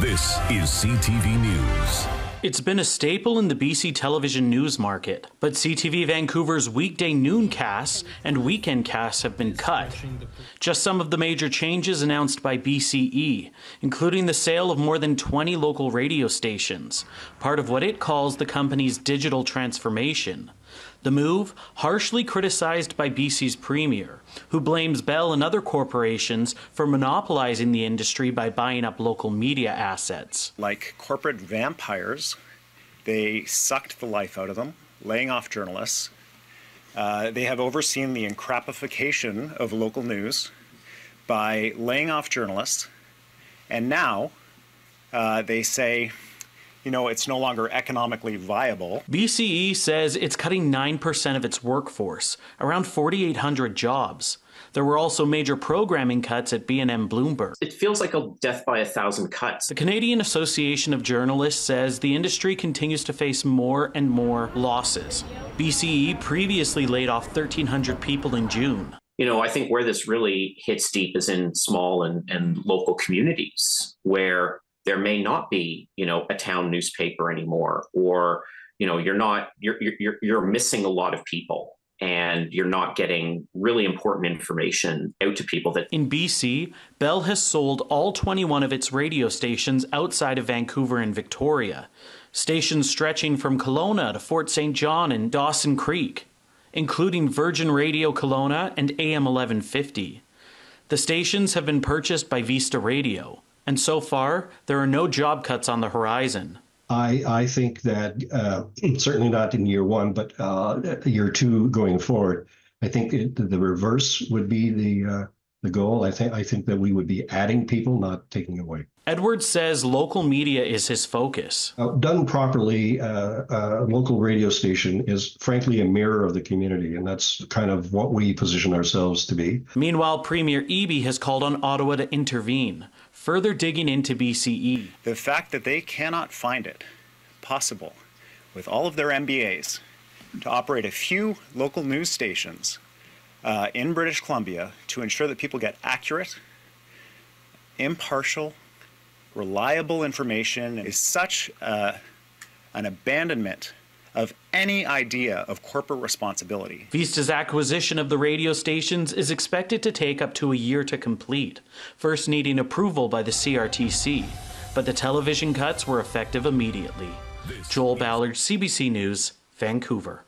This is CTV News. It's been a staple in the BC television news market, but CTV Vancouver's weekday nooncasts and weekend casts have been cut. Just some of the major changes announced by BCE, including the sale of more than 20 local radio stations, part of what it calls the company's digital transformation. The move, harshly criticized by BC's Premier, who blames Bell and other corporations for monopolizing the industry by buying up local media assets. Like corporate vampires, they sucked the life out of them, laying off journalists. They have overseen the encrapification of local news by laying off journalists, and now they say, you know, it's no longer economically viable. BCE says it's cutting 9% of its workforce, around 4,800 jobs. There were also major programming cuts at B&M Bloomberg. It feels like a death by 1,000 cuts. The Canadian Association of Journalists says the industry continues to face more and more losses. BCE previously laid off 1,300 people in June. You know, I think where this really hits deep is in small and local communities where there may not be, you know, a town newspaper anymore, or, you know, you're missing a lot of people and you're not getting really important information out to people. That in BC, Bell has sold all 21 of its radio stations outside of Vancouver and Victoria, stations stretching from Kelowna to Fort St. John and Dawson Creek, including Virgin Radio Kelowna and AM 1150. The stations have been purchased by Vista Radio. And so far, there are no job cuts on the horizon. I think that certainly not in year one, but year two going forward, I think the reverse would be the goal. I think that we would be adding people, not taking away. Edwards says local media is his focus. Done properly, a local radio station is frankly a mirror of the community, and that's kind of what we position ourselves to be. Meanwhile, Premier Eby has called on Ottawa to intervene, further digging into BCE. The fact that they cannot find it possible, with all of their MBAs, to operate a few local news stations in British Columbia to ensure that people get accurate, impartial, reliable information is such an abandonment of any idea of corporate responsibility. Vista's acquisition of the radio stations is expected to take up to a year to complete, first needing approval by the CRTC. But the television cuts were effective immediately. Joel Ballard, CBC News, Vancouver.